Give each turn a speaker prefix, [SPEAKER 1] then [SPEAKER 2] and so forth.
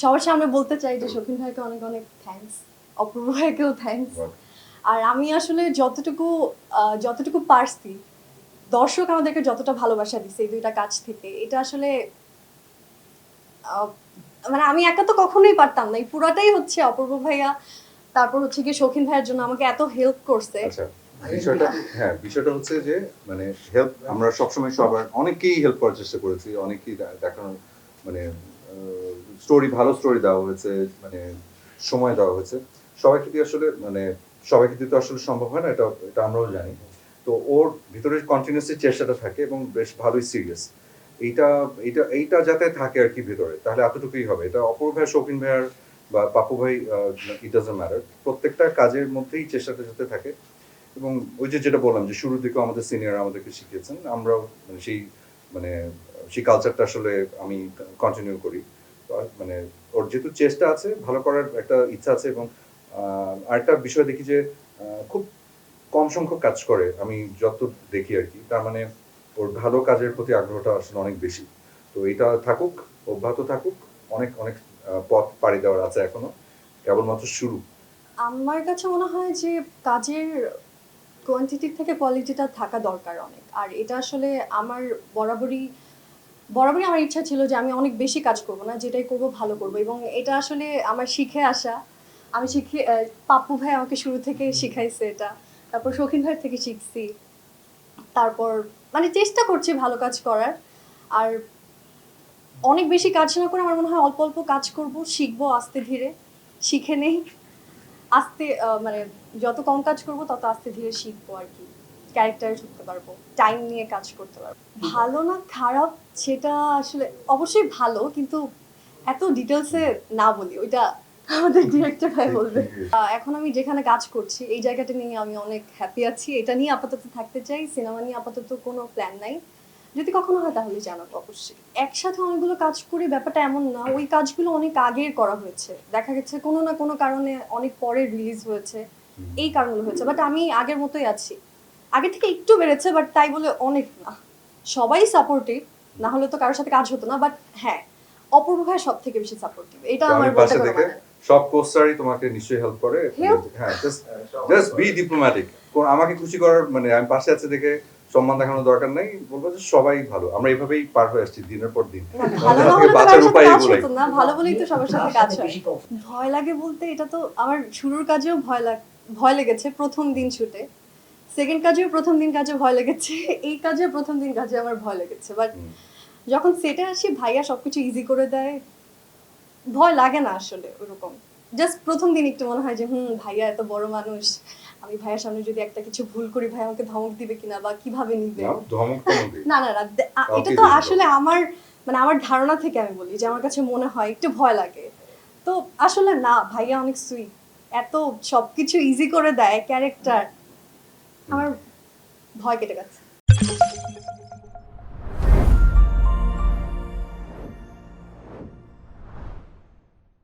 [SPEAKER 1] সবার সামনে বলতে চাই যে শৌখিন ভাইকে অনেক অনেক থ্যাঙ্কস, অপূর্ব ভাইকেও থ্যাঙ্কস। আর আমি আসলে যতটুকু পারছি, দর্শক আমাদেরকে যতটা ভালোবাসা দিছে এই দুইটা কাজ থেকে, এটা আসলে আহ, মানে আমি একা তো কখনোই পারতাম না। এই পুরাটাই হচ্ছে অপূর্ব ভাইয়া, তারপর হচ্ছে কি শৌখিন ভাইয়ের জন্য আমাকে এত হেল্প করছে।
[SPEAKER 2] আচ্ছা, বিষয়টা হচ্ছে যে মানে হেল্প আমরা সবসময় সবার অনেকেই হেল্প করার চেষ্টা করেছি, অনেকেই দেখানোর মানে স্টোরি, ভালো স্টোরি দেওয়া হয়েছে, মানে সময় দেওয়া হয়েছে। সবাইকে দিয়ে আসলে মানে সবাইকে দিয়ে তো আসলে সম্ভব হয় না, এটা এটা আমরাও জানি। তো ওর ভিতরে কন্টিনিউসলি চেষ্টাটা থাকে এবং বেশ ভালোই সিরিয়াস। এইটা এইটা এইটা যাতে থাকে আর কি ভিতরে, তাহলে এতটুকুই হবে। এটা অপূর্ব ভাই, শৌখিন ভাইয়ার বা পাপ্পু ভাই, ইট ডাজন্ট ম্যাটার, প্রত্যেকটা কাজের মধ্যেই চেষ্টাটা যাতে থাকে। এবং ওই যে যেটা বললাম যে শুরুর দিকে আমাদের সিনিয়র আমাদেরকে শিখিয়েছেন, আমরাও মানে মানে সেই কালচারটা আসলে আমি কন্টিনিউ করি। তো মানে ওর যেহেতু চেষ্টা আছে, ভালো করার একটা ইচ্ছা আছে, এবং আরেকটা বিষয় দেখি যে খুব কম সংখ্যক কাজ করে, আমি যত দেখি আর কি, তার মানে ওর ভালো কাজের প্রতি আগ্রহটা আসলে অনেক বেশি। তো এটা থাকুক, অব্যাহত থাকুক। অনেক অনেক পথ পাড়ি দেওয়ার আছে এখনো, কেবলমাত্র শুরু।
[SPEAKER 1] আমার কাছে মনে হয় যে কাজের কোয়ান্টিটি থেকে কোয়ালিটিটা থাকা দরকার অনেক। আর এটা আসলে আমার বরাবরই বরাবরই আমার ইচ্ছা ছিল যে আমি অনেক বেশি কাজ করব না, যেটাই করব ভালো করব। এবং এটা আসলে আমার শিখে আসা। আমি শিখে পাপ্পু ভাই আমাকে শুরু থেকে শিখাইছে এটা, তারপর শৌখিন ভাইয়ের থেকে শিখছি। তারপর মানে চেষ্টা করছি ভালো কাজ করার। আর অনেক বেশি কাজ না করে আমার মনে হয় অল্প অল্প কাজ করব, শিখবো আস্তে ধীরে, শিখে নেই আস্তে, মানে যত কম কাজ করব তত আস্তে ধীরে শিখবো আর কি, ক্যারেক্টারে ঢুকতে পারবো, টাইম নিয়ে কাজ করতে পারবো। ভালো না খারাপ সেটা আসলে অবশ্যই ভালো, কিন্তু এত ডিটেলসে না বলি, ওইটা আমাদের ডিরেক্টর ভাই বলবে। এখন আমি যেখানে কাজ করছি এই জায়গাটা নিয়ে আমি অনেক হ্যাপি আছি, এটা নিয়ে আপাতত থাকতে চাই। সিনেমা নিয়ে আপাতত কোনো প্ল্যান নাই, যদি কখনো হয় তাহলে জানাবো অবশ্যই। একসাথে অনেকগুলো কাজ করি ব্যাপারটা এমন না, ওই কাজগুলো অনেক আগের করা হয়েছে, দেখা গেছে কোনো না কোনো কারণে অনেক পরে রিলিজ হয়েছে, এই কারণগুলো হয়েছে। বাট আমি আগের মতোই আছি, আগে থেকে একটু বেড়েছে, বাট তাই বলে অনেক না। সবাই সাপোর্টিভ, না হলে তো কারোর সাথে কাজ হতো না। বাট হ্যাঁ, অপূর্ব ভাই সব থেকে বেশি সাপোর্টিভ, এটা
[SPEAKER 2] তো
[SPEAKER 1] আমার
[SPEAKER 2] আমি
[SPEAKER 1] বলতে
[SPEAKER 2] পাশে
[SPEAKER 1] কোনো
[SPEAKER 2] থেকে
[SPEAKER 1] মানে নেই।
[SPEAKER 2] সব কোস্টারই তোমাকে নিশ্চয়ই হেল্প করে।
[SPEAKER 1] Help?
[SPEAKER 2] হ্যাঁ, জাস্ট বি ডিপ্লোম্যাটিক। আমাকে খুশি করার মানে আমি পাশে আছি দেখে সম্মান দেখানোর দরকার নাই, বলবো যে সবাই ভালো, আমরা এইভাবেই পার হয়ে আসছি দিনের পর দিন।
[SPEAKER 1] না, ভালো না
[SPEAKER 2] থেকে
[SPEAKER 1] হলে তো
[SPEAKER 2] বাঁচার
[SPEAKER 1] কারোর সাথে
[SPEAKER 2] উপায়
[SPEAKER 1] কাজ
[SPEAKER 2] এগুলাই।
[SPEAKER 1] হতো না, ভালো বলেই তো সবার সাথে কাজ হয়। ভয় লাগে বলতে, এটা তো আমার শুরুর কাজেও ভয় লেগেছে প্রথম দিন শুটে, সেকেন্ড কাজেও প্রথম দিন কাজে ভয় লেগেছে, এই কাজে প্রথম দিন কাজে আমার ভয় লেগেছে। বাট যখন সেটে আসি ভাইয়া সবকিছু ইজি করে দেয়, ভয় লাগে না আসলে ওরকম। জাস্ট প্রথম দিন একটু মনে হয় যে ভাইয়া এত বড় মানুষ, আমি ভাইয়ার সামনে যদি একটা কিছু ভুল করি ভাই আমাকে ধমক দিবে কিনা বা কিভাবে নিবে।
[SPEAKER 2] না, ধমক কেন দিই?
[SPEAKER 1] না না না, এটা
[SPEAKER 2] কাউকে
[SPEAKER 1] তো
[SPEAKER 2] দিই না
[SPEAKER 1] আসলে
[SPEAKER 2] ধমক।
[SPEAKER 1] আমার মানে আমার ধারণা থেকে আমি বলি যে আমার কাছে মনে হয় একটু ভয় লাগে। তো আসলে না, ভাইয়া অনেক সুইট, এত সবকিছু ইজি করে দেয় ক্যারেক্টার, আমার ভয় কেটে গেছে।